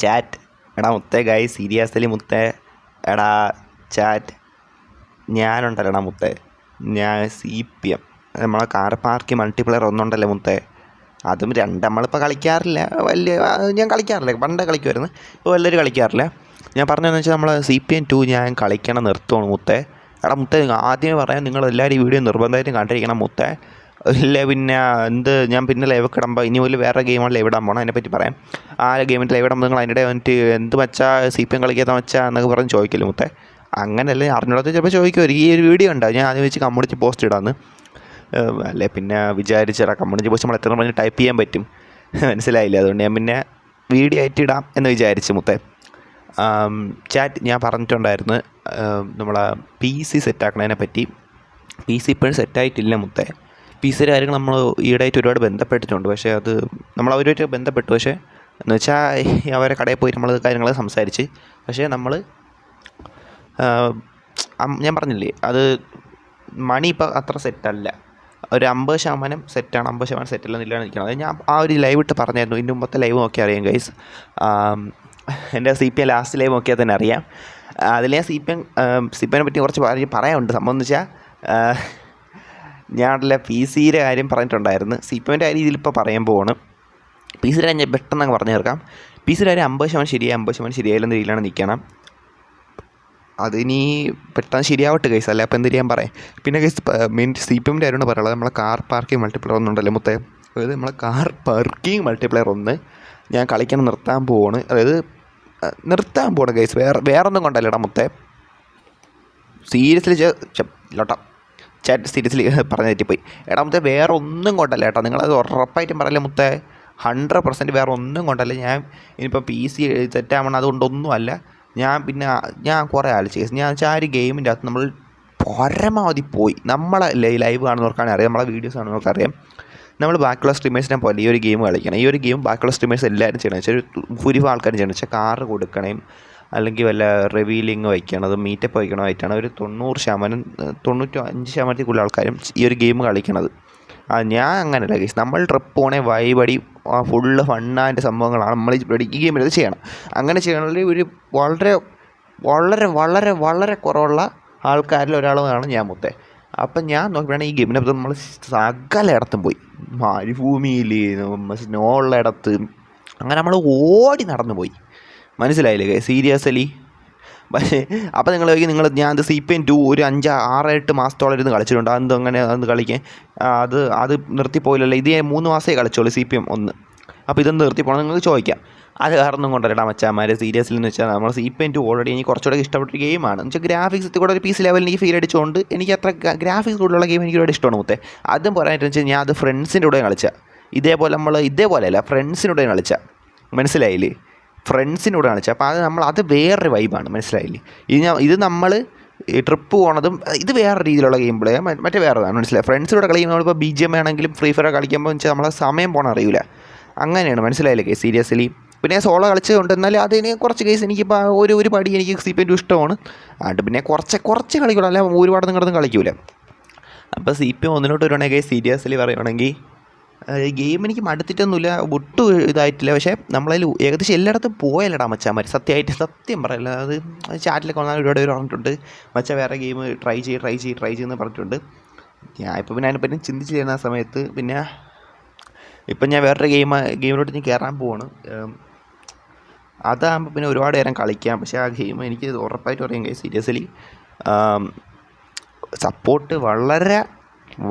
Chat എടാ മുത്തേ ഗായ് സീരിയസ്ലി മുത്തേ എടാ ചാറ്റ് ഞാനുണ്ടല്ലോടാ മുത്തേ ഞാൻ CPM നമ്മളെ കാർ പാർക്ക് മൾട്ടിപ്ലെയർ ഒന്നുണ്ടല്ലോ മുത്തേ അതും നമ്മളിപ്പോൾ കളിക്കാറില്ല വലിയ ഞാൻ കളിക്കാറില്ല പണ്ട് കളിക്കുമായിരുന്നു ഇപ്പോൾ വലിയൊരു കളിക്കാറില്ല ഞാൻ പറഞ്ഞതെന്ന് വെച്ചാൽ നമ്മൾ CPM 2 ഞാൻ കളിക്കണം നിർത്തുവാണ് മുത്തേ എടാ മുത്തേ ആദ്യമേ പറയാം നിങ്ങളെല്ലാവരും ഈ വീഡിയോ നിർബന്ധമായിട്ടും കണ്ടിരിക്കണം മുത്തേ ഇല്ല പിന്നെ ഞാൻ പിന്നെ ലൈവ് ഇടുമ്പോൾ ഇനി ഒരു വേറെ ഗെയിമാണ് ലൈവ് ഇടാൻ പോകണം അതിനെപ്പറ്റി പറയാം ആ ഗെയിമിൽ ലൈവ് ഇടുമ്പോൾ നിങ്ങൾ അതിൻ്റെ വന്നിട്ട് എന്ത് വെച്ചാൽ CPM കളിക്കാത്ത വെച്ചാൽ എന്നൊക്കെ പറഞ്ഞ് ചോദിക്കില്ല മുത്തേ അങ്ങനെയല്ല അറിഞ്ഞൂടാത്ത ചിലപ്പോൾ ചോദിക്കുമായിരിക്കും ഈ ഒരു വീഡിയോ ഉണ്ടാവും ഞാൻ ആദ്യം വെച്ച് കമ്മ്യൂണിറ്റി പോസ്റ്റ് ഇടാമെന്ന് അല്ലേ പിന്നെ വിചാരിച്ചിടാം കമ്മ്യൂണിറ്റി പോസ്റ്റ് നമ്മൾ എത്ര പറഞ്ഞ് ടൈപ്പ് ചെയ്യാൻ പറ്റും മനസ്സിലായില്ല അതുകൊണ്ട് ഞാൻ പിന്നെ വീഡിയോ ആയിട്ട് ഇടാം എന്ന് വിചാരിച്ചു മുത്തേ ചാറ്റ് ഞാൻ പറഞ്ഞിട്ടുണ്ടായിരുന്നു നമ്മളെ PC സെറ്റാക്കണതിനെ പറ്റി PC ഇപ്പോഴും സെറ്റായിട്ടില്ല മുത്തേ PCയുടെ കാര്യങ്ങൾ നമ്മൾ ഈടായിട്ട് ഒരുപാട് ബന്ധപ്പെട്ടിട്ടുണ്ട് പക്ഷേ അത് നമ്മൾ അവരുമായിട്ട് ബന്ധപ്പെട്ടു പക്ഷേ എന്ന് വെച്ചാൽ അവരെ കടയിൽ പോയി നമ്മൾ കാര്യങ്ങൾ സംസാരിച്ച് പക്ഷേ നമ്മൾ ഞാൻ പറഞ്ഞില്ലേ അത് മണി ഇപ്പോൾ അത്ര സെറ്റല്ല ഒരു 50% സെറ്റാണ് 50% സെറ്റല്ലെന്നില്ലാണ് നിൽക്കുന്നത് അത് ഞാൻ ആ ഒരു ലൈവ് ഇട്ട് പറഞ്ഞായിരുന്നു ഇതിൻ്റെ മുമ്പത്തെ ലൈവ് നോക്കിയാൽ അറിയാം ഗൈസ് എൻ്റെ CPM ലാസ്റ്റ് ലൈവ് നോക്കിയാൽ തന്നെ അറിയാം അതിൽ ഞാൻ CPMനെ പറ്റി കുറച്ച് പറയാനുണ്ട് സംഭവം എന്ന് വെച്ചാൽ ഞാനല്ല PCയുടെ കാര്യം പറഞ്ഞിട്ടുണ്ടായിരുന്നു CPMൻ്റെ കാര്യം ഇതിലിപ്പോൾ പറയാൻ പോവാണ് PCയുടെ ഞാൻ പെട്ടെന്ന് അങ്ങ് പറഞ്ഞു തീർക്കാം PCയുടെ കാര്യം 50% ശരിയായി 50% ശരിയായില്ലെന്ന രീതിയിലാണ് നിൽക്കണം അതിനി പെട്ടെന്ന് ശരിയാവട്ടെ ഗൈസ് അല്ല അപ്പോൾ എന്ത് ഞാൻ പറയാം പിന്നെ ഗൈസ് മെയിൻ CPMൻ്റെ കാര്യമാണ് പറയുള്ളത് നമ്മളെ കാർ പാർക്കിംഗ് മൾട്ടിപ്ലെയർ ഒന്നുണ്ടല്ലോ മുത്തേ അതായത് നമ്മളെ കാർ പാർക്കിംഗ് മൾട്ടിപ്ലെയർ ഒന്ന് ഞാൻ കളിക്കണം നിർത്താൻ പോവാണ് അതായത് നിർത്താൻ പോവാണ് ഗൈസ് വേറൊന്നും കൊണ്ടല്ലേടാ മുത്തേ സീരിയസ്ലി ലോട്ടാ ചാറ്റ് സീരിയസ്ലി പറഞ്ഞു തെറ്റിപ്പോയി എടാ മുത്തേ വേറെ ഒന്നും കൊണ്ടല്ല ഏട്ടാ നിങ്ങളത് ഉറപ്പായിട്ടും പറയല്ലേ മുത്തേ 100% വേറെ ഒന്നും കൊണ്ടല്ല ഞാൻ ഇനിയിപ്പോൾ PC സെറ്റാവണം അതുകൊണ്ടൊന്നുമല്ല ഞാൻ കുറേ ആലോചിച്ചു ഞാൻ വെച്ചാൽ ആ ഒരു ഗെയിമിൻ്റെ അകത്ത് നമ്മൾ പരമാവധി പോയി നമ്മളെ ലൈവ് കാണുന്നവർക്കാണ് അറിയാം നമ്മളെ വീഡിയോസ് കാണുന്നവർക്കറിയാം നമ്മൾ ബാക്കിയുള്ള സ്ട്രീമേഴ്സിനെ പോലെ ഈ ഒരു ഗെയിം കളിക്കണം ഈ ഒരു ഗെയിം ബാക്കിയുള്ള സ്ട്രീമേഴ്സ് എല്ലാവരും ചെയ്യണം വെച്ചാൽ ഭൂരിഭാഗം ആൾക്കാരും ചെയ്യണം വെച്ചാൽ കാറ് കൊടുക്കണം അല്ലെങ്കിൽ വല്ല റിവീലിങ് വയ്ക്കണത് മീറ്റപ്പ് വയ്ക്കണമായിട്ടാണ് ഒരു 95% കൂടുതൽ ആൾക്കാരും ഈ ഒരു ഗെയിം കളിക്കണത് ഞാൻ അങ്ങനെയല്ല ഗൈസ് നമ്മൾ ട്രിപ്പ് പോണേ വൈബടി ഫുള്ള് ഫണ്ണാൻ്റെ സംഭവങ്ങളാണ് നമ്മൾ ഈ ഗെയിമിൽ ചെയ്യണം അങ്ങനെ ചെയ്യണമെങ്കിൽ ഒരു വളരെ വളരെ വളരെ വളരെ കുറവുള്ള ആൾക്കാരിൽ ഒരാളാണ് ഞാൻ മുത്തേ അപ്പം ഞാൻ നോക്കിയാണ് ഈ ഗെയിമിനെ പറ്റി നമ്മൾ സകല ഇടത്തും പോയി മരുഭൂമിയിൽ സ്നോ ഉള്ള ഇടത്ത് അങ്ങനെ നമ്മൾ ഓടി നടന്നു പോയി മനസ്സിലായില്ലേ സീരിയസ്ലി പക്ഷേ അപ്പോൾ ഞാൻ CPM 2 ഒരു 5-6-8 മാസത്തോളം ഇരുന്ന് കളിച്ചിട്ടുണ്ട് അത് കളിക്കാൻ അത് നിർത്തിപ്പോയില്ലല്ലോ ഇത് 3 മാസമേ കളിച്ചോളൂ CPM 1 അപ്പോൾ ഇതൊന്ന് നിർത്തിപ്പോകണം നിങ്ങൾക്ക് ചോദിക്കാം അത് കാരണം കൊണ്ടല്ലേടാ മച്ചാന്മാരെ സീരിയസ്ലി എന്ന് വെച്ചാൽ നമ്മൾ CPM 2 ഓൾറെഡി എനിക്ക് കുറച്ചുകൂടെ ഇഷ്ടപ്പെട്ട ഗെയിമാണ് എന്ന് വെച്ചാൽ ഗ്രാഫിക്സ് കൂടെ ഒരു PC ലെവലിൽ എനിക്ക് ഫീൽ അടിച്ചുകൊണ്ട് എനിക്ക് അത്ര ഗ്രാഫിക്സ് കൂടുതലുള്ള ഗെയിം എനിക്ക് ഒരുപാട് ഇഷ്ടമാണ് മുത്തേ അതും പറയാനായിട്ട് വെച്ചാൽ ഞാൻ അത് ഫ്രണ്ട്സിൻ്റെ കൂടെ കളിച്ചാൽ ഇതേപോലെ അല്ല ഫ്രണ്ട്സിൻ്റെ കൂടെ കളിച്ചാൽ മനസ്സിലായില്ലേ ഫ്രണ്ട്സിനോട് കാണിച്ചത് അപ്പോൾ അത് വേറൊരു വൈബാണ് മനസ്സിലായില്ലേ ഇത് നമ്മൾ ഈ ട്രിപ്പ് പോകണതും ഇത് വേറെ രീതിയിലുള്ള ഗെയിം പ്ലേ മറ്റേ വേറെതാണ് മനസ്സിലായി ഫ്രണ്ട്സിനോട് കളിക്കുമ്പോൾ നമ്മളിപ്പോൾ BGM ആണെങ്കിലും ഫ്രീ ഫയർ കളിക്കുമ്പോൾ വെച്ചാൽ നമ്മളെ സമയം പോകണം അറിയില്ല അങ്ങനെയാണ് മനസ്സിലായില്ലേ സീരിയസ്ലി പിന്നെ സോളോ കളിച്ചതുകൊണ്ട് എന്നാൽ അതിന് കുറച്ച് കേസ് എനിക്കിപ്പോൾ ഒരു പടി എനിക്ക് CPM 2 ഇഷ്ടമാണ് അതുകൊണ്ട് പിന്നെ കുറച്ച് കളിക്കുള്ളൂ അല്ല ഒരുപാട് നിങ്ങളൊന്നും കളിക്കൂല അപ്പോൾ CPM 1 വരുവാണെങ്കിൽ സീരിയസ്ലി പറയുവാണെങ്കിൽ ഗെയിം എനിക്ക് മടുത്തിട്ടൊന്നുമില്ല ഒട്ടും ഇതായിട്ടില്ല പക്ഷേ നമ്മളതിൽ ഏകദേശം എല്ലായിടത്തും പോയല്ലടാ മച്ചാന്മാർ സത്യം പറയല്ല അത് ചാറ്റിലൊക്കെ വന്നാൽ ഒരുപാട് പേര് പറഞ്ഞിട്ടുണ്ട് മച്ചാ വേറെ ഗെയിം ട്രൈ ചെയ്യുമെന്ന് പറഞ്ഞിട്ടുണ്ട് ഞാൻ ഇപ്പോൾ പിന്നെ അതിനെപ്പറ്റി ചിന്തിച്ച് ചെയ്യുന്ന സമയത്ത് പിന്നെ ഇപ്പം ഞാൻ വേറൊരു ഗെയിമിലോട്ട് ഞാൻ കയറാൻ പോവാണ് അതാകുമ്പോൾ പിന്നെ ഒരുപാട് നേരം കളിക്കാം പക്ഷേ ആ ഗെയിം എനിക്ക് ഉറപ്പായിട്ട് പറയാം സീരിയസ്ലി സപ്പോർട്ട്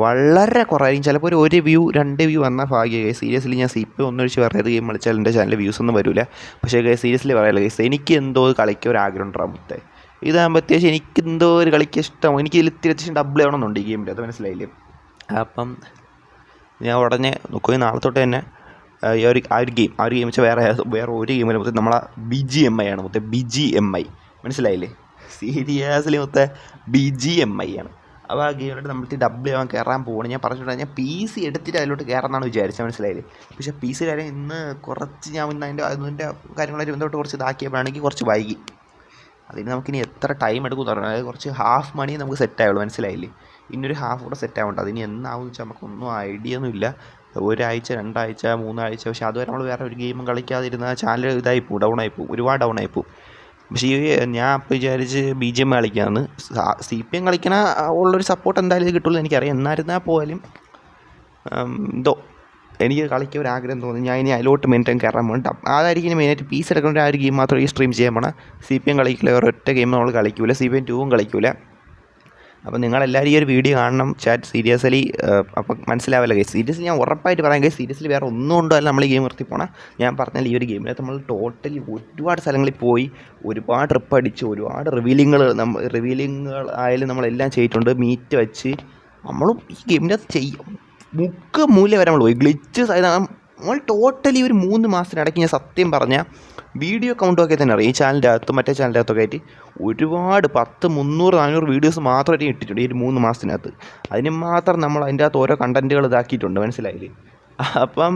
വളരെ കുറവായിരിക്കും ചിലപ്പോൾ ഒരു വ്യൂ 2 വ്യൂ വന്നാൽ ഭാഗ്യമായി സീരിയസ്ലി ഞാൻ CPM 1 ഒഴിച്ച് വേറെ ഏത് ഗെയിം കളിച്ചാൽ എൻ്റെ ചാനലിൽ വ്യൂസ് ഒന്നും വരില്ല പക്ഷേ സീരിയസ്ലി പറയാമല്ലോ എനിക്ക് എന്തോ കളിക്കാൻ ഒരു ആഗ്രഹം ഉണ്ടാകും മുത്തേ ഇതാകുമ്പോൾ അത്യാവശ്യം എനിക്ക് എന്തോ ഒരു കളിക്കാൻ ഇഷ്ടമാണ് എനിക്ക് ഇതിൽ അത്യാവശ്യം ഡബിൾ ആവണമെന്നുണ്ട് ഈ ഗെയിമിൽ അത് മനസ്സിലായില്ലേ അപ്പം ഞാൻ ഉടനെ നോക്കുകയും നാളെ തൊട്ട് തന്നെ ആ ഒരു ഗെയിം വെച്ചാൽ വേറെ ഒരു ഗെയിമിൽ മൊത്തം നമ്മളെ BGMI ആണ് മൊത്തം BGMI മനസ്സിലായില്ലേ സീരിയസ്ലി മൊത്തം BGMI ആണ് അപ്പോൾ ആ ഗെയിമിലോട്ട് നമ്മൾ ഡബിൾ ആവാൻ കയറാൻ പോകണം ഞാൻ പറഞ്ഞിട്ടുണ്ടെങ്കിൽ ഞാൻ PC എടുത്തിട്ട് അതിലോട്ട് കയറാമെന്നാണ് വിചാരിച്ചത് മനസ്സിലായില്ലേ പക്ഷേ PC കാര്യം ഇന്ന് കുറച്ച് ഞാൻ അതിൻ്റെ കാര്യങ്ങളായിട്ട് ബന്ധപ്പെട്ട് കുറച്ച് ഇതാക്കിയപ്പോഴാണെങ്കിൽ കുറച്ച് വൈകി അതിന് നമുക്കിനി എത്ര ടൈം എടുക്കും എന്ന് പറഞ്ഞാൽ അതായത് കുറച്ച് ഹാഫ് മണി നമുക്ക് സെറ്റായുള്ളൂ മനസ്സിലായില്ലേ ഇനിയൊരു ഹാഫ് കൂടെ സെറ്റ് ആവണ്ട അതിന് എന്നാവും വെച്ചാൽ നമുക്കൊന്നും ഐഡിയ ഒന്നുമില്ല ഒരാഴ്ച 2 ആഴ്ച 3 ആഴ്ച. പക്ഷേ അതുവരെ നമ്മൾ വേറെ ഒരു ഗെയിമും കളിക്കാതിരുന്ന ചാനൽ ഇതായിപ്പോവും, ഡൗണായിപ്പോവും, ഒരുപാട് ഡൗണായിപ്പോവും. പക്ഷേ ഞാൻ അപ്പോൾ വിചാരിച്ച് BGM കളിക്കാമെന്ന്. CPM കളിക്കണ ഉള്ളൊരു സപ്പോർട്ട് എന്തായാലും ഇത് കിട്ടുള്ളൂ എനിക്കറിയാം. എന്നായിരുന്നാൽ പോലും എന്തോ എനിക്ക് കളിക്കാൻ ഒരു ആഗ്രഹം തോന്നി. ഞാൻ ഇനി അതിലോട്ട് മെയിൻ കയറാൻ വേണ്ട. അതായിരിക്കും ഇനി മെയിനായിട്ട് PC എടുക്കേണ്ട ആ ഒരു ഗെയിം മാത്രം ഈ സ്ട്രീം ചെയ്യാൻ പോകണം. CPM കളിക്കില്ല, ഒരൊറ്റ ഗെയിം നമ്മൾ കളിക്കില്ല, CPM 2 കളിക്കില്ല. അപ്പോൾ നിങ്ങളെല്ലാവരും ഈ ഒരു വീഡിയോ കാണണം. ചാറ്റ് സീരിയസ്ലി അപ്പം മനസ്സിലാവില്ല ഗൈസ്. സീരിയസ്ലി ഞാൻ ഉറപ്പായിട്ട് പറയാം ഗൈസ്, സീരിയസ്ലി വേറെ ഒന്നും കൊണ്ടല്ല നമ്മൾ ഈ ഗെയിം നിർത്തി പോകണം. ഞാൻ പറഞ്ഞാൽ ഈ ഒരു ഗെയിമിനകത്ത് നമ്മൾ ടോട്ടലി ഒരുപാട് സ്ഥലങ്ങളിൽ പോയി, ഒരുപാട് ട്രിപ്പ് അടിച്ച്, ഒരുപാട് റിവീലിങ്ങുകൾ ആയാലും നമ്മളെല്ലാം ചെയ്തിട്ടുണ്ട്. മീറ്റ് വെച്ച് നമ്മളും ഈ ഗെയിമിൻ്റെ അകത്ത് ചെയ്യും മൂല വരെ നമ്മൾ പോയി. ഗ്ലിച്ചസ് ആയത് നമ്മൾ ടോട്ടലി ഒരു 3 മാസത്തിനിടയ്ക്ക് ഞാൻ സത്യം പറഞ്ഞാൽ വീഡിയോ കൗണ്ടൊക്കെ തന്നെ അറിയാം. ഈ ചാനലിൻ്റെ അകത്തും മറ്റേ ചാനലിൻ്റെ അകത്തൊക്കെ ആയിട്ട് ഒരുപാട് 10, 300, 400 വീഡിയോസ് മാത്രമായിട്ട് ഇട്ടിട്ടുണ്ട് ഈ ഒരു 3 മാസത്തിനകത്ത്. അതിന് മാത്രം നമ്മൾ അതിൻ്റെ അകത്ത് ഓരോ കണ്ടൻറ്റുകൾ ഇതാക്കിയിട്ടുണ്ട്, മനസ്സിലായില്ലേ? അപ്പം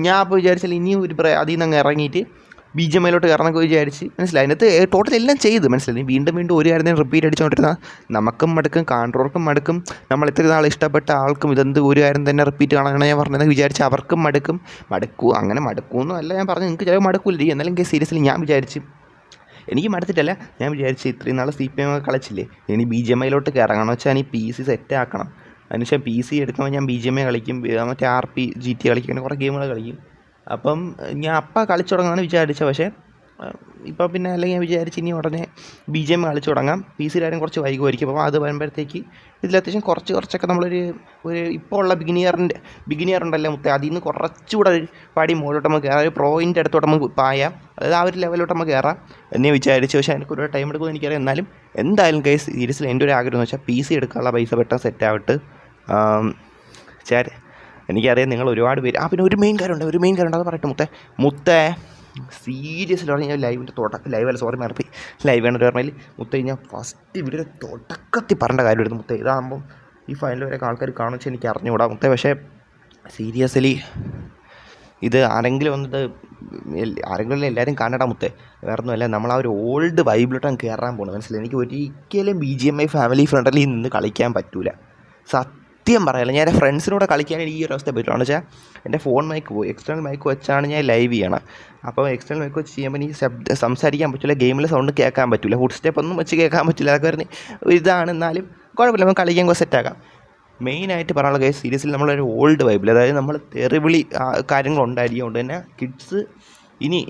ഞാൻ അപ്പോൾ വിചാരിച്ചാൽ ഇനിയും അതിൽ നിന്ന് അങ്ങ് ഇറങ്ങിയിട്ട് BGM കയറണമെന്നൊക്കെ വിചാരിച്ച്, മനസ്സിലായി. അതിനകത്ത് ടോട്ടൽ എല്ലാം ചെയ്ത്, മനസ്സിലായി. വീണ്ടും ഒരു കാര്യം തന്നെ റിപ്പീറ്റ് അടിച്ചുകൊണ്ടിരുന്നാൽ നമുക്കും മടുക്കും, കാണുന്നവർക്കും മടുക്കും. നമ്മൾ ഇത്ര നാൾ ഇഷ്ടപ്പെട്ട ആൾക്കും ഇതെന്ത് ഒരു കാര്യം തന്നെ റിപ്പീറ്റ് കാണാനാണ് ഞാൻ പറഞ്ഞതെന്ന് വിചാരിച്ച് അവർക്കും അങ്ങനെ മടുക്കുമെന്നും അല്ല ഞാൻ പറഞ്ഞു. നിങ്ങൾക്ക് ചിലപ്പോൾ മടുക്കില്ല. എന്നാലും സീരിയസ്ലി ഞാൻ വിചാരിച്ച്, എനിക്ക് മടുത്തിട്ടല്ല, ഞാൻ വിചാരിച്ച് ഇത്രയും നാൾ CPM കളിച്ചില്ലേ, ഇനി BGM കയറണം വെച്ചാൽ ഈ PC സെറ്റ് ആക്കണം. അതിനുശേഷം PC എടുക്കുമ്പോൾ ഞാൻ BGM കളിക്കും, മറ്റേ RP GT കളിക്കും, അങ്ങനെ കുറേ ഗെയിമുകൾ കളിക്കും. അപ്പം ഞാൻ കളിച്ചു തുടങ്ങാമെന്ന് വിചാരിച്ചത്. പക്ഷേ ഇപ്പോൾ പിന്നെ അല്ലെങ്കിൽ ഞാൻ വിചാരിച്ച് ഇനി ഉടനെ BGM കളിച്ചു തുടങ്ങാം. PC കാര്യം കുറച്ച് വൈകുമായിരിക്കും. അപ്പോൾ അത് വരുമ്പോഴത്തേക്ക് ഇതിൽ അത്യാവശ്യം കുറച്ചൊക്കെ നമ്മളൊരു ഇപ്പോൾ ഉള്ള ബിഗിനിയർ ഉണ്ടല്ലോ അതിൽ നിന്ന് കുറച്ചുകൂടെ ഒരു പടി മുകളിലോട്ട് നമുക്ക് കയറാം, ഒരു പ്രോയിൻ്റെ അടുത്തോട്ട് നമുക്ക് പായാം. അതായത് ആ ഒരു ലെവലിലോട്ട് നമുക്ക് കയറാം എന്നേ വിചാരിച്ചു. പക്ഷേ എനിക്ക് ഒരു ടൈം എടുക്കുമെന്ന് എനിക്കറിയാം. എന്തായാലും ഗൈസ് സീരിയസ്ലി എൻ്റെ ഒരു ആഗ്രഹം എന്ന് വെച്ചാൽ PC എടുക്കാനുള്ള പൈസ പെട്ടെന്ന് സെറ്റാവട്ട്. എനിക്കറിയാം നിങ്ങൾ ഒരുപാട് പേര്. പിന്നെ ഒരു മെയിൻ കാര്യമുണ്ട് അത് പറയട്ടെ മുത്തേ സീരിയസ്ലി പറഞ്ഞാൽ ഞാൻ ലൈവ് വേണ്ട പറഞ്ഞാൽ മുത്തേ ഞാൻ ഫസ്റ്റ് വീഡിയോ തുടക്കത്തിൽ പറഞ്ഞ കാര്യമായിരുന്നു മുത്തേ. ഇതാകുമ്പം ഈ ഫൈനൽ വരെയൊക്കെ ആൾക്കാർ കാണും വെച്ചാൽ എനിക്ക് അറിഞ്ഞുകൂടാ മുത്തേ. പക്ഷേ സീരിയസ്ലി ഇത് ആരെങ്കിലും എല്ലാവരും കാണടാ മുത്തേ. വേറെ ഒന്നുമല്ല, നമ്മൾ ആ ഒരു ഓൾഡ് വൈബിലോട്ടാണ് കയറാൻ പോകുന്നത്, മനസ്സിലായി. എനിക്ക് ഒരിക്കലും BGMI ഫാമിലി ഫ്രണ്ട്ലി നിന്ന് കളിക്കാൻ പറ്റൂല, സത്യം പറയാമല്ലോ. ഞാൻ എൻ്റെ ഫ്രണ്ട്സിനോട് കളിക്കാൻ ഈ ഒരു അവസ്ഥ പറ്റുള്ളൂ. വെച്ചാൽ എൻ്റെ ഫോൺ മൈക്ക് പോയി, എക്സ്റ്റേണൽ മൈക്ക് വെച്ചാണ് ഞാൻ ലൈവ് ചെയ്യണം. അപ്പോൾ എക്സ്റ്റേണൽ മൈക്ക് വെച്ച് ചെയ്യുമ്പോൾ എനിക്ക് സംസാരിക്കാൻ പറ്റില്ല, ഗെയിമിലെ സൗണ്ട് കേൾക്കാൻ പറ്റില്ല, ഫുഡ് സ്റ്റെപ്പ് ഒന്നും വെച്ച് കേൾക്കാൻ പറ്റില്ല. അതൊക്കെ പറഞ്ഞ് ഇതാണ്. എന്നാലും കുഴപ്പമില്ല, നമുക്ക് കളിക്കാൻ സെറ്റാക്കാം. മെയിനായിട്ട് പറയാനുള്ള കേസ് സീരീസിൽ നമ്മളൊരു ഓൾഡ് വൈബിൽ, അതായത് നമ്മൾ തെറിവിളി കാര്യങ്ങളുണ്ടായിരിക്കും. തന്നെ കിഡ്സ്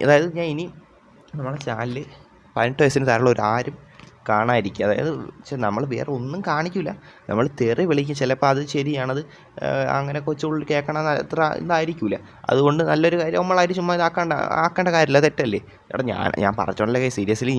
അതായത് ഞാൻ നമ്മളെ ചാനലിൽ 18 വയസ്സിന് താഴെയുള്ള ആരും കാണാതിരിക്കുക. അതായത് നമ്മൾ വേറെ ഒന്നും കാണിക്കില്ല, നമ്മൾ തെറി വിളിക്കും. ചിലപ്പോൾ അത് ശരിയാണത് അങ്ങനെ കൊച്ചുള്ളിൽ കേൾക്കണം അത്ര ഇതായിരിക്കില്ല. അതുകൊണ്ട് നല്ലൊരു കാര്യം നമ്മളായിട്ട് ചുമ്മാ ആക്കേണ്ട കാര്യമില്ല, തെറ്റല്ലേ? ഞാൻ പറഞ്ഞോണ്ടല്ലേ സീരിയസ്ലി.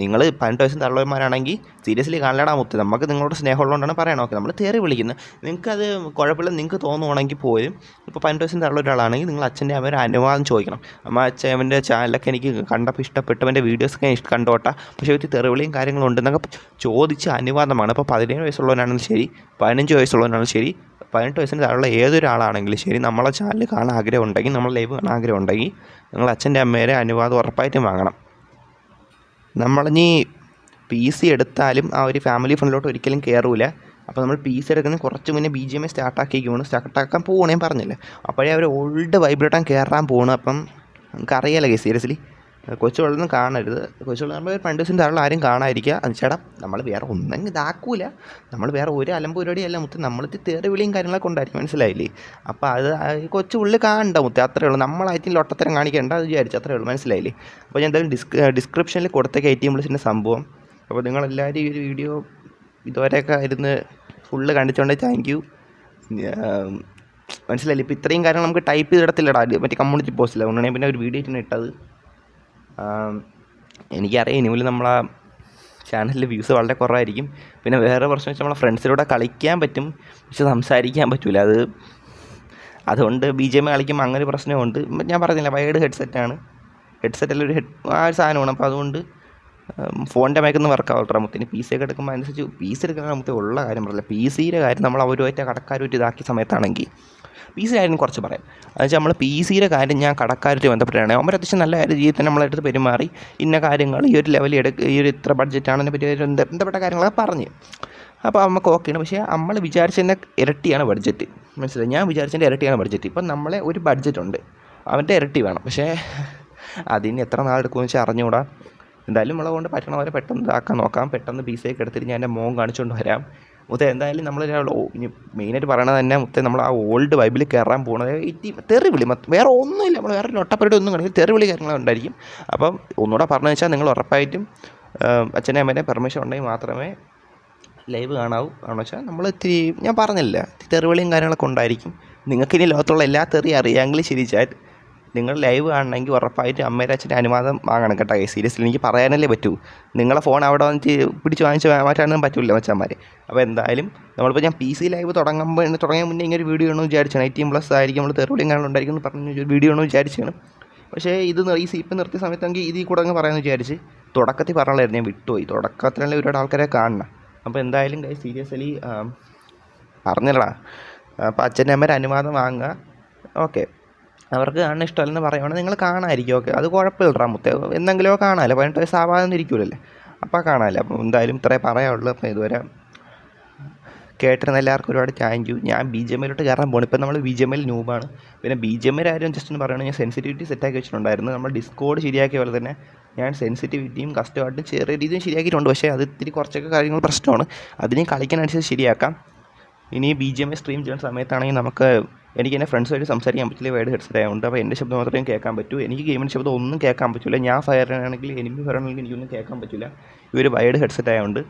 നിങ്ങൾ 18 വയസ്സിന് തള്ളവന്മാരാണെങ്കിൽ സീരിയസ്ലി കാണലടാ മുത്ത്. നമുക്ക് നിങ്ങളോട് സ്നേഹമുള്ളതുകൊണ്ടാണ് പറയണം. ഓക്കെ, നമ്മൾ തെറി വിളിക്കുന്നത് നിങ്ങൾക്കത് കുഴപ്പമില്ല, നിങ്ങൾക്ക് തോന്നുവാണെങ്കിൽ പോലും. ഇപ്പോൾ 18 വയസ്സിന് തള്ള ഒരാളാണെങ്കിൽ നിങ്ങൾ അച്ഛൻ്റെ അമ്മ ഒരു അനുവാദം ചോദിക്കണം. അച്ഛൻ്റെ ചാനലൊക്കെ എനിക്ക് കണ്ടപ്പോൾ ഇഷ്ടപ്പെട്ടവൻ്റെ വീഡിയോസൊക്കെ കണ്ടോട്ടാ, പക്ഷേ ഒരു തെറിവിളിയും കാര്യങ്ങളും ഉണ്ടെന്നൊക്കെ ചോദിച്ച് അനുവാദമാണ്. ഇപ്പോൾ 17 വയസ്സുള്ളവനാണെങ്കിലും ശരി, 15 വയസ്സുള്ളവനാണെങ്കിലും ശരി, 18 വയസ്സിന് താഴെയുള്ള ഏതൊരാളാണെങ്കിലും ശരി, നമ്മളെ ചാനൽ കാണാൻ ആഗ്രഹം ഉണ്ടെങ്കിൽ, നമ്മൾ ലൈവ് കാണാൻ ആഗ്രഹം ഉണ്ടെങ്കിൽ നിങ്ങൾ അച്ഛൻ്റെ അമ്മയുടെ അനുവാദം ഉറപ്പായിട്ടും വാങ്ങണം. നമ്മളിനി PC എടുത്താലും ആ ഒരു ഫാമിലി ഫ്രണ്ടിലോട്ട് ഒരിക്കലും കയറൂല. അപ്പോൾ നമ്മൾ PC എടുക്കുന്ന കുറച്ച് മുന്നേ BGM സ്റ്റാർട്ടാക്കാൻ പോകണേ പറഞ്ഞില്ലേ. അപ്പോഴേ അവർ ഓൾഡ് വൈബ്രേറ്റാൻ കയറാൻ പോകണം. അപ്പം നമുക്കറിയാലോ സീരിയസ്ലി കൊച്ചുകളൊന്നും കാണരുത്. കൊച്ചുകൾ നമ്മൾ 2 ദിവസം താഴെ ആരും കാണാതിരിക്കുക. ചേട്ടാ നമ്മൾ വേറെ ഒന്നും ഇതാക്കൂല, നമ്മൾ വേറെ ഒരു അലമ്പ് പരിപാടിയല്ല മുത്ത്, നമ്മളിത് തെറി വിളിയും കാര്യങ്ങളൊക്കെ ഉണ്ടായിരിക്കും, മനസ്സിലായില്ലേ? അപ്പോൾ അത് കൊച്ചു ഉള്ളിൽ കാണണ്ട മുത്ത്, അത്രയേ ഉള്ളൂ. നമ്മളായിട്ട് ലൊട്ടത്തരം കാണിക്കേണ്ട അത് വിചാരിച്ചു, അത്രയേ ഉള്ളൂ, മനസ്സിലായില്ലേ? അപ്പോൾ ഞാൻ എന്തായാലും ഡിസ്ക്രിപ്ഷനിൽ കൊടുത്തേക്ക് ATM സംഭവം. അപ്പോൾ നിങ്ങളെല്ലാവരും ഈ ഒരു വീഡിയോ ഇതുവരെയൊക്കെ ഇരുന്ന് ഫുള്ള് കണ്ടിച്ചുകൊണ്ട് താങ്ക് യു. മനസ്സിലായില്ലേ? ഇപ്പോൾ ഇത്രയും കാര്യങ്ങൾ നമുക്ക് ടൈപ്പ് ചെയ്തിടത്തില്ലടാ, മറ്റേ കമ്മ്യൂണിറ്റി പോസ്റ്റില്ല, അതുകൊണ്ടാണ് പിന്നെ ഒരു വീഡിയോ ആയിട്ടാണ് ഇട്ടത്. എനിക്കറിയാം ഇനിമേൽ നമ്മളാ ചാനലിൽ വ്യൂസ് വളരെ കുറവായിരിക്കും. പിന്നെ വേറെ പ്രശ്നം വെച്ചാൽ നമ്മളെ ഫ്രണ്ട്സിലൂടെ കളിക്കാൻ പറ്റും, പക്ഷെ സംസാരിക്കാൻ പറ്റില്ല. അതുകൊണ്ട് BGM കളിക്കുമ്പോൾ അങ്ങനെ പ്രശ്നമുണ്ട്. ഞാൻ പറഞ്ഞില്ല, വയേർഡ് ഹെഡ്സെറ്റെല്ലാം ഒരു സാധനമാണ്. അപ്പോൾ അതുകൊണ്ട് ഫോണിൻ്റെ മയക്കൊന്നും വർക്കാവട്ടെ മുത്തിന്. PC ഒക്കെ എടുക്കുമ്പോൾ അനുസരിച്ച് PC എടുക്കാൻ നമുക്ക് ഉള്ള കാര്യം പറയില്ല. PCയുടെ കാര്യം നമ്മൾ അവരുമായിട്ട് കടക്കാരുമായിട്ട് ഇതാക്കിയ സമയത്താണെങ്കിൽ PC കാര്യം കുറച്ച് പറയാം. എന്നുവെച്ചാൽ നമ്മൾ PCയുടെ കാര്യം ഞാൻ കടക്കാരുമായിട്ട് ബന്ധപ്പെട്ടാണ്. അവർ അത്യാവശ്യം നല്ല രീതിയിൽ തന്നെ നമ്മളെടുത്ത് പെരുമാറി ഇന്ന കാര്യങ്ങൾ ഈ ഒരു ലെവലിൽ ഈ ഒരു ഇത്ര ബഡ്ജറ്റാണ് അതിനെ പറ്റി ബന്ധപ്പെട്ട കാര്യങ്ങളൊക്കെ പറഞ്ഞ്. അപ്പോൾ നമുക്ക് ഓക്കെയാണ്. പക്ഷേ നമ്മൾ വിചാരിച്ചതിൻ്റെ ഇരട്ടിയാണ് ബഡ്ജറ്റ്, മനസ്സിലായി? ഞാൻ വിചാരിച്ചതിൻ്റെ ഇരട്ടിയാണ് ബഡ്ജറ്റ്. ഇപ്പം നമ്മളെ ഒരു ബഡ്ജറ്റുണ്ട്, അവൻ്റെ ഇരട്ടി വേണം. പക്ഷേ അതിന് എത്ര നാളെടുക്കുമെന്ന് വെച്ചാൽ അറിഞ്ഞുകൂടാ. എന്തായാലും നമ്മളെ കൊണ്ട് പറ്റണ പോലെ പെട്ടെന്ന് ഇതാക്കാൻ നോക്കാം. പെട്ടെന്ന് പീസയൊക്കെ എടുത്തിട്ട് ഞാൻ എൻ്റെ മോൻ കാണിച്ചുകൊണ്ട് വരാം. മുത്തേ എന്തായാലും നമ്മളൊരാൾ ഇനി മെയിനായിട്ട് പറയണത് തന്നെ മുത്തേ നമ്മൾ ആ ഓൾഡ് വൈബിൽ കയറാൻ പോകുന്നത് തെറിവിളി, വേറെ ഒന്നുമില്ല. നമ്മൾ വേറെ ഒട്ടപ്പരടി ഒന്നും കാണില്ല, തെറിവിളി കാര്യങ്ങളുണ്ടായിരിക്കും. അപ്പം ഒന്നുകൂടെ പറഞ്ഞു വെച്ചാൽ നിങ്ങൾ ഉറപ്പായിട്ടും അച്ഛനെ അമ്മേനെ പെർമിഷൻ ഉണ്ടെങ്കിൽ മാത്രമേ ലൈവ് കാണാവൂ. കാരണം വെച്ചാൽ നമ്മൾ ഇത്തിരി ഞാൻ പറഞ്ഞില്ല, തെറിവിളിയും കാര്യങ്ങളൊക്കെ ഉണ്ടായിരിക്കും. നിങ്ങൾക്കിനി ലോകത്തുള്ള എല്ലാ തെറി അറിയാമെങ്കിൽ ശരി ചാറ്റ്, നിങ്ങൾ ലൈവ് കാണണമെങ്കിൽ ഉറപ്പായിട്ട് അമ്മയുടെ അച്ഛൻ്റെ അനുവാദം വാങ്ങണം കേട്ടോ. സീരിയസ്ലി എനിക്ക് പറയാനല്ലേ പറ്റൂ. നിങ്ങളെ ഫോൺ അവിടെ വന്നിട്ട് പിടിച്ച് വാങ്ങിച്ച് മാറ്റാനൊന്നും പറ്റില്ല മച്ചന്മാരെ. അപ്പോൾ എന്തായാലും നമ്മളിപ്പോൾ ഞാൻ PC ലൈവ് തുടങ്ങിയ മുന്നേ ഇങ്ങനെ ഒരു വീഡിയോ ആണെന്ന് വിചാരിച്ചാണ്. 18+ ആയിരിക്കും, നമ്മൾ തെറിവിളിയും കാണുന്നുണ്ടായിരിക്കും എന്ന് പറഞ്ഞ ഒരു വീഡിയോ ആണെന്ന് വിചാരിച്ചാണ്. പക്ഷേ ഇത് ഈ സീപ്പ് നിർത്തിയ സമയത്തെങ്കിൽ ഇതിൽ കൂടെ അങ്ങ് പറയാമെന്ന് വിചാരിച്ച് തുടക്കത്തിൽ പറഞ്ഞായിരുന്നു, ഞാൻ വിട്ടുപോയി. തുടക്കത്തിലുള്ള ഒരുപാട് ആൾക്കാരെ കാണണം. അപ്പോൾ എന്തായാലും സീരിയസ്ലി പറഞ്ഞല്ലടാ. അപ്പോൾ അച്ഛൻ്റെ അമ്മയുടെ അനുവാദം വാങ്ങുക. ഓക്കെ, അവർക്ക് കാണാൻ ഇഷ്ടമല്ലെന്ന് പറയുവാണെങ്കിൽ നിങ്ങൾ കാണാമായിരിക്കും. ഓക്കെ, അത് കുഴപ്പമില്ലടാ മുത്തേ, എന്തെങ്കിലുമോ കാണാമല്ലോ. 18 വയസ്സ് ആവാതൊന്നും ഇരിക്കൂലല്ലേ. അപ്പോൾ കാണാമല്ലോ. അപ്പോൾ എന്തായാലും ഇത്രേ പറയാനുള്ളൂ. അപ്പോൾ ഇതുവരെ കേട്ടിരുന്ന എല്ലാവർക്കും ഒരുപാട് താങ്ക് യു. ഞാൻ BGMയിലോട്ട് കയറാൻ പോകണം. ഇപ്പം നമ്മൾ BGMയിൽ ന്യൂബാണ്. പിന്നെ BGMയിൽ ആരും ജസ്റ്റ് ഒന്ന് പറയുകയാണെങ്കിൽ ഞാൻ സെൻസിറ്റിവിറ്റി സെറ്റാക്കി വെച്ചിട്ടുണ്ടായിരുന്നു. നമ്മൾ ഡിസ്കോഡ് ശരിയാക്കിയ പോലെ തന്നെ ഞാൻ സെൻസിറ്റിവിറ്റിയും കസ്റ്റമായിട്ടും ചെറിയ രീതിയും ശരിയാക്കിയിട്ടുണ്ട്. പക്ഷേ അത് ഇത്തിരി കുറച്ചൊക്കെ കാര്യങ്ങൾ പ്രശ്നമാണ്. അതിനെ കളിക്കാനനുസരിച്ച് ശരിയാക്കാം. ഇനി BGMI സ്ട്രീം ചെയ്യുന്ന സമയത്താണെങ്കിൽ എനിക്ക് എൻ്റെ ഫ്രണ്ട്സുമായിട്ട് സംസാരിക്കാൻ പറ്റില്ല, വൈഡ് ഹെഡ്സെറ്റ് ആയതുകൊണ്ട്. അപ്പോൾ എൻ്റെ ശബ്ദം മാത്രമേ കേൾക്കാൻ പറ്റൂ. എനിക്ക് ഗെയിമിൻ്റെ ശബ്ദം ഒന്നും കേൾക്കാൻ പറ്റില്ല. ഞാൻ ഫയറാണെങ്കിൽ ഫയറാണെങ്കിൽ എനിക്കൊന്നും കേൾക്കാൻ പറ്റില്ല, ഇവർ വൈഡ് ഹെഡ്സെറ്റ് ആയതുകൊണ്ട്.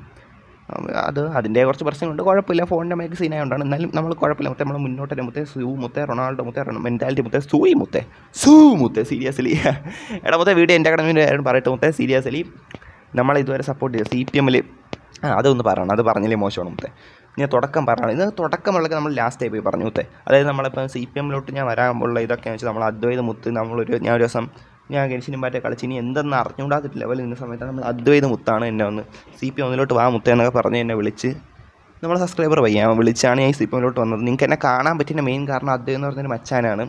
അതിൻ്റെ കുറച്ച് പ്രശ്നങ്ങളുണ്ട്. കുഴപ്പമില്ല, ഫോണിൻ്റെ മേക്ക് സീൻ ആയതുകൊണ്ടാണ്. എന്നാലും നമ്മൾ കുഴപ്പമില്ല. നമ്മൾ മുന്നോട്ടല്ലേ റൊണാൾഡോ മെൻറ്റാലിറ്റി സൂയി സീരിയസ്ലി എടാ വീഡിയോ എൻ്റെ കടമ പറയട്ടെ സീരിയസ്ലി നമ്മൾ ഇതുവരെ സപ്പോർട്ട് ചെയ്ത് CPMൽ അതൊന്ന് പറയണം. അത് പറഞ്ഞില്ലേ മോശമാണ് ഞാൻ തുടക്കം പറയണം. ഇത് തുടക്കമുള്ളതൊക്കെ നമ്മൾ ലാസ്റ്റ് പോയി പറഞ്ഞു അതായത് നമ്മളിപ്പോൾ CPMലോട്ട് ഞാൻ വരാനുള്ള ഇതൊക്കെയാണെന്ന് വെച്ചാൽ നമ്മൾ അദ്വൈത മുത്ത് ഞാൻ ഒരു ദിവസം ഞാൻ ഗെൻഷിനും പാറ്റേ കളിച്ച് ഇനി എന്തെന്ന് അറിഞ്ഞുകൂടാത്ത ലെവലിൽ നിന്ന സമയത്താണ് നമ്മൾ അദ്വൈത മുത്താണ് എന്നെ ഒന്ന് CPMലോട്ട് വാ മുത്ത എന്നൊക്കെ പറഞ്ഞ് എന്നെ വിളിച്ച് നമ്മളെ സബ്സ്ക്രൈബർ വിളിച്ചാണ് ഞാൻ CPMലോട്ട് വന്നത്. നിങ്ങൾക്ക് എന്നെ കാണാൻ പറ്റുന്ന മെയിൻ കാരണം അദ്വൈതം എന്ന് പറഞ്ഞൊരു മച്ചാനാണ്.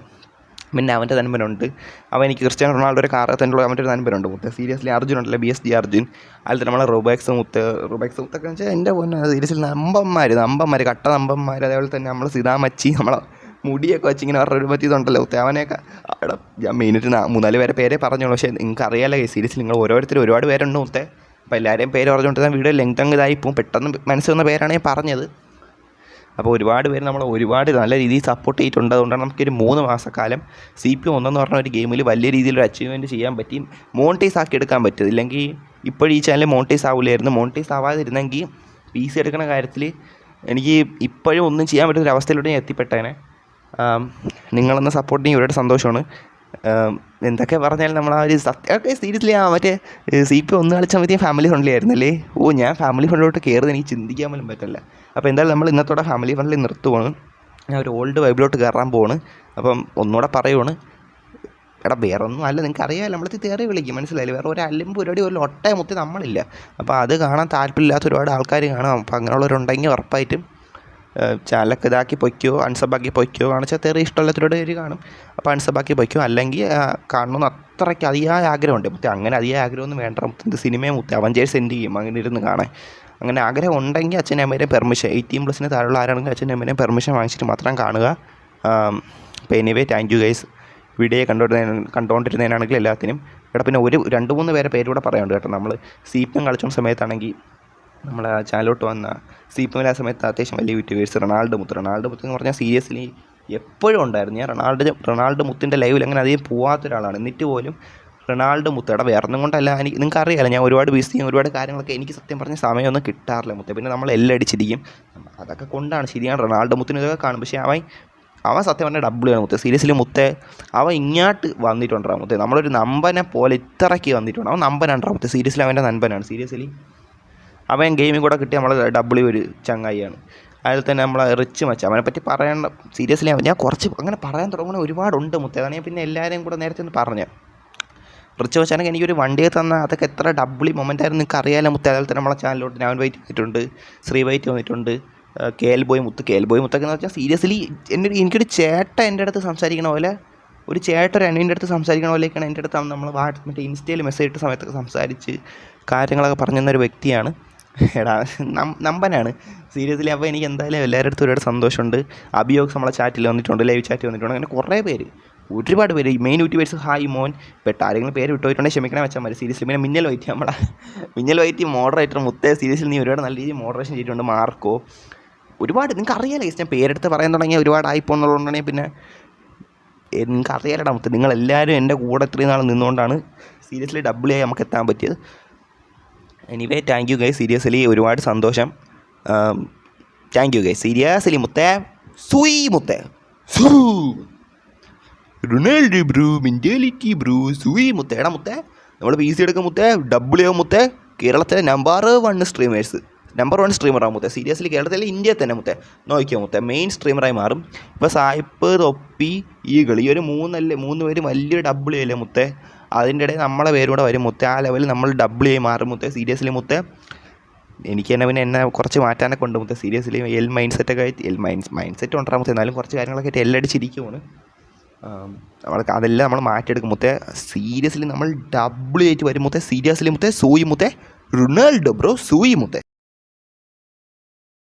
പിന്നെ അവൻ്റെ നൻപനുണ്ട്. അവൻ എനിക്ക് ക്രിസ്ത്യാനോ റൊണാൾഡോയുടെ കാറ് തന്നെ അവൻ്റെ ഒരു നൻപനുണ്ട് മുത്ത. സീരിയസ്ലി അർജുൻ ഉണ്ടല്ലോ, BSG അർജുൻ. അതിൽ നമ്മളെ റുബാക്സ് മുത്തൊക്കെ വെച്ചാൽ എൻ്റെ പൊന്നെ സീരിയസ്ലി നമ്പന്മാർ കട്ട നമ്പന്മാർ. അതേപോലെ തന്നെ നമ്മൾ സിതാമച്ചി, നമ്മളെ മുടിയൊക്കെ വെച്ച് ഇങ്ങനെ പറഞ്ഞൊരു പറ്റിയതുണ്ടല്ലോ മുത്ത. അവനെയൊക്കെ അവിടെ ഞാൻ മെയിനായിട്ട് 3-4 പേരെ പേരെ പറഞ്ഞോളൂ. പക്ഷേ നിങ്ങൾക്ക് അറിയാലോ സീരിയസ്ലി നിങ്ങൾ ഓരോരുത്തരും ഒരുപാട് പേരുണ്ട് മുത്തേ. അപ്പോൾ എല്ലാവരെയും പേര് പറഞ്ഞുകൊണ്ട് ഞാൻ വീഡിയോ ലെങ്ത് അങ്ങ് ഇതായിപ്പോവും. പെട്ടെന്ന് മനസ്സിൽ വന്ന പേരാണ് ഞാൻ പറഞ്ഞത്. അപ്പോൾ ഒരുപാട് പേര് നമ്മൾ ഒരുപാട് നല്ല രീതിയിൽ സപ്പോർട്ട് ചെയ്തിട്ടുണ്ട്. അതുകൊണ്ടാണ് നമുക്കൊരു 3 മാസക്കാലം CPM 1 എന്ന് പറഞ്ഞ ഒരു ഗെയിമിൽ വലിയ രീതിയിലൊരു അച്ചീവ്മെൻറ്റ് ചെയ്യാൻ പറ്റി, മോണിറ്റൈസ് ആക്കി എടുക്കാൻ പറ്റും. ഇല്ലെങ്കിൽ ഇപ്പോഴും ഈ ചാനൽ മോണിറ്റൈസ് ആവില്ലായിരുന്നു. മോണിറ്റൈസ് ആവാതിരുന്നെങ്കിൽ PC എടുക്കുന്ന കാര്യത്തിൽ എനിക്ക് ഇപ്പോഴും ഒന്നും ചെയ്യാൻ പറ്റുന്ന ഒരു അവസ്ഥയിലൂടെ ഞാൻ എത്തിപ്പെട്ടേനെ. നിങ്ങളെന്ന സപ്പോർട്ട് ചെയ്യാൻ ഒരുപാട് സന്തോഷമാണ്. എന്തൊക്കെ പറഞ്ഞാലും നമ്മൾ ആ ഒരു സത്യമൊക്കെ സീരിയസ്ലി മറ്റേ CPM 1 കളിച്ചാൽ മതി ഫാമിലി ഫ്രണ്ട്ലി ആയിരുന്നല്ലേ. ഞാൻ ഫാമിലി ഫ്രണ്ടിലോട്ട് കയറുന്നത് എനിക്ക് ചിന്തിക്കാൻ പോലും പറ്റില്ല. അപ്പോൾ എന്തായാലും നമ്മൾ ഇന്നത്തോടെ ഫാമിലി ഫ്രണ്ട്ലി നിർത്തുവാണ്. ഞാൻ ഒരു ഓൾഡ് വൈബിലോട്ട് കയറാൻ പോവാണ്. അപ്പം ഒന്നുകൂടെ പറയുവാണ്, എടാ വേറെ ഒന്നും അല്ല, നിങ്ങൾക്ക് അറിയാമല്ലോ നമ്മളത് തെറി വിളിക്കും, മനസ്സിലായില്ലേ? വേറെ ഒരു അലമ്പ് പരിപാടി ഒരു ഒട്ടയെ മുത്തി നമ്മളില്ല. അപ്പോൾ അത് കാണാൻ താല്പര്യമില്ലാത്ത ഒരുപാട് ആൾക്കാർ കാണാം. അപ്പോൾ അങ്ങനെയുള്ളവരുണ്ടെങ്കിൽ ഉറപ്പായിട്ടും ചാനലൊക്കെ ഇതാക്കി പൊയ്ക്കോ, അൺസബാക്കി പൊയ്ക്കോ. കാണിച്ചാൽ തെറി ഇഷ്ടമുള്ളവരോട് പേര് കാണും. അപ്പോൾ അൺസബാക്കി പൊയ്ക്കോ. അല്ലെങ്കിൽ കാണണമെന്ന് അത്രയ്ക്ക് അതിയായ ആഗ്രഹമുണ്ട് മുത്തി. അങ്ങനെ അതിയായ ആഗ്രഹമൊന്നും വേണ്ട മുത്തി. സിനിമയെ മുത്തി അവഞ്ചേഴ്സ് സെൻഡ് ചെയ്യും അങ്ങനെ ഇരുന്ന് കാണാൻ. അങ്ങനെ ആഗ്രഹം ഉണ്ടെങ്കിൽ അച്ഛനും അമ്മേരെയും പെർമിഷൻ 18+ താഴെയുള്ള ആരാണെങ്കിൽ അച്ഛനും അമ്മേരെയും പെർമിഷൻ വാങ്ങിച്ചിട്ട് മാത്രം കാണുക. അപ്പോൾ anyway thank you guys. Video കണ്ടുകൊണ്ടിരുന്നതിനാണെങ്കിൽ എല്ലാത്തിനും. പിന്നെ 2-3 പേരെ പേരൂടെ പറയാനുണ്ട് കേട്ടോ. നമ്മൾ CPM കളിച്ചുന്ന സമയത്താണെങ്കിൽ നമ്മളെ ചാനലോട്ട് വന്ന CPM ആ സമയത്ത് അത്യാവശ്യം വലിയ യൂട്യൂബേഴ്സ് റൊണാൾഡോ മുത്ത് എന്ന് പറഞ്ഞാൽ സീരിയസ്ലി എപ്പോഴും ഉണ്ടായിരുന്നു. ഞാൻ റൊണാൾഡോ മുത്തിൻ്റെ ലൈവിൽ അങ്ങനെ അധികം പോകാത്ത ഒരാളാണ്. എന്നിട്ട് പോലും റൊണാൾഡോ മുത്ത് വേറെ ഒന്നും കൊണ്ടല്ല, നിങ്ങൾക്ക് അറിയാമല്ലോ ഞാൻ ഒരുപാട് ബിസിയും ഒരുപാട് കാര്യങ്ങളൊക്കെ എനിക്ക് സത്യം പറഞ്ഞ സമയമൊന്നും കിട്ടാറില്ല മുത്തേ. പിന്നെ നമ്മൾ എല്ലാം അടിച്ചിരിക്കും, അതൊക്കെ കൊണ്ടാണ്. ശരിയാണ് റൊണാൾഡോ മുത്തിന് ഇതൊക്കെ കാണും. പക്ഷേ അവൻ സത്യം പറഞ്ഞാൽ ഡബിളാണ് മുത്തേ. സീരിയസ്ലി മുത്തേ അവൻ ഇങ്ങോട്ട് വന്നിട്ടുണ്ടാകും മുത്തേ. നമ്മളൊരു നമ്പനെ പോലെ ഇത്രയ്ക്ക് വന്നിട്ടുണ്ട്. അവൻ നമ്പനാണ് മുത്തേ. സീരിയസ്ലി അവൻ്റെ നമ്പനാണ്. സീരിയസ്ലി അവൻ ഗെയിമിൽ കൂടെ കിട്ടി നമ്മൾ ഒരു ചങ്ങായിയാണ്. അതിൽ തന്നെ നമ്മളെ റിച്ച് മച്ച അവനെ പറ്റി പറയേണ്ട സീരിയസ്ലി ഞാൻ കുറച്ച് അങ്ങനെ പറയാൻ തുടങ്ങുന്ന ഒരുപാടുണ്ട് മുത്തേ. അതാണ് ഞാൻ പിന്നെ എല്ലാവരെയും കൂടെ നേരത്തെ ഒന്ന് പറഞ്ഞത്. റിച്ച് മച്ചാനൊക്കെ എനിക്കൊരു വണ്ടിയെ തന്ന അതൊക്കെ എത്ര ഡബിളി മൊമെൻ്റ് ആയിരുന്നു നിങ്ങൾക്ക് അറിയാലോ മുത്തേ. അതുപോലെ തന്നെ നമ്മളെ ചാനലിലോട്ട് ഞാൻ വൈറ്റ് വന്നിട്ടുണ്ട്, ശ്രീ വൈറ്റ് വന്നിട്ടുണ്ട്, KL ബോയ് മുത്തൊക്കെ എന്ന് വെച്ചാൽ സീരിയസ്ലി എനിക്കൊരു ചേട്ടൻ എൻ്റെ അടുത്ത് സംസാരിക്കണ പോലെ, ഒരു ചേട്ടൻ ഒരു അനിയൻ്റെ അടുത്ത് സംസാരിക്കണ പോലെയൊക്കെയാണ് എൻ്റെ അടുത്ത് നമ്മൾ മറ്റേ ഇൻസ്റ്റയിൽ മെസ്സേജ് ഇട്ട സമയത്തൊക്കെ സംസാരിച്ച് കാര്യങ്ങളൊക്കെ പറഞ്ഞു തന്നൊരു വ്യക്തിയാണ്. എടാ നമ്പനാണ് സീരിയസ്ലി. അപ്പോൾ എനിക്ക് എന്തായാലും എല്ലാവരുടെ അടുത്തും ഒരുപാട് സന്തോഷമുണ്ട്. അഭിയോഗ്സ് നമ്മളെ ചാറ്റിൽ വന്നിട്ടുണ്ട്, ലൈവ് ചാറ്റിൽ വന്നിട്ടുണ്ട്. അങ്ങനെ കുറേ പേര്, ഒരുപാട് പേര് മെയിൻ യൂട്യൂബേഴ്സ് ഹായ് മോൻ. പെട്ട ആരെങ്കിലും പേര് വിട്ടുപോയിട്ടുണ്ടെങ്കിൽ ക്ഷമിക്കണം വെച്ചാൽ മതി. സീരിയസ്ലി പിന്നെ മിന്നൽ വൈറ്റി, നമ്മളെ മിന്നൽ വൈറ്റി മോഡറേറ്റർ മുത്തേ. സീരിയസ്ലി നീ ഒരുപാട് നല്ല രീതിയിൽ മോഡറേഷൻ ചെയ്തിട്ടുണ്ട്. മാർക്കോ, ഒരുപാട് നിങ്ങൾക്ക് അറിയാലോ. ഞാൻ പേരെടുത്ത് പറയാൻ തുടങ്ങിയാൽ ഒരുപാട് ആയിപ്പോന്നുള്ളതുകൊണ്ടാണെങ്കിൽ പിന്നെ നിങ്ങൾക്ക് അറിയാലടാ മുത്ത്. നിങ്ങളെല്ലാവരും എൻ്റെ കൂടെ ഇത്രയും നാൾ നിന്നുകൊണ്ടാണ് സീരിയസ്ലി ഡബിൾ ആയി നമുക്ക് എത്താൻ പറ്റിയത്. Anyway thank you guys, seriously ഒരുപാട് സന്തോഷം. Thank you guys seriously. മുത്തേ സൂയി മുത്തേ, റൊണാൾഡോ ബ്രൂ, മെൻറ്റാലിറ്റി ബ്രൂ, സൂയി മുത്തേ. എടാ മുത്തേ നമ്മൾ PC എടുക്കും മുത്തേ, ഡബിൾ ആവും മുത്തേ. കേരളത്തിലെ നമ്പർ 1 സ്ട്രീമറാവും മുത്തേ. സീരിയസ്ലി കേരളത്തിലെ ഇന്ത്യയിൽ തന്നെ മുത്തേ നോക്കിയോ മുത്തേ, മെയിൻ സ്ട്രീമറായി മാറും. ഇപ്പോൾ സായിപ്പ്, തൊപ്പി, ഈകൾ, ഈ ഒരു 3 പേര് വലിയ ഡബിൾ അല്ലേ മുത്തേ. അതിൻ്റെ ഇടയിൽ നമ്മളെ പേരൂടെ വരും മുത്തേ. ആ ലെവലിൽ നമ്മൾ ഡബിൾ ആയി മാറും മുത്തേ. സീരിയസ്ലി മുത്തേ എനിക്ക് തന്നെ പിന്നെ എന്നെ കുറച്ച് മാറ്റാനൊക്കെ ഉണ്ട് മുത്തേ. സീരിയസ്ലി മൈൻഡ് സെറ്റൊക്കെ ആയിട്ട് മൈൻഡ് സെറ്റ് ഉണ്ടാകും മുത്തേ. എന്നാലും കുറച്ച് കാര്യങ്ങളൊക്കെ ആയിട്ട് എല്ലടിച്ചിരിക്കുവാണ്. അതെല്ലാം നമ്മൾ മാറ്റിയെടുക്കും മുത്തേ. സീരിയസ്ലി നമ്മൾ ഡബിൾ ആയിട്ട് വരും മുത്തേ. സീരിയസ്ലി മുത്തേ സൂയി മുത്തേ, റൊണാൾഡോ ബ്രോ സൂയി മുത്തേ.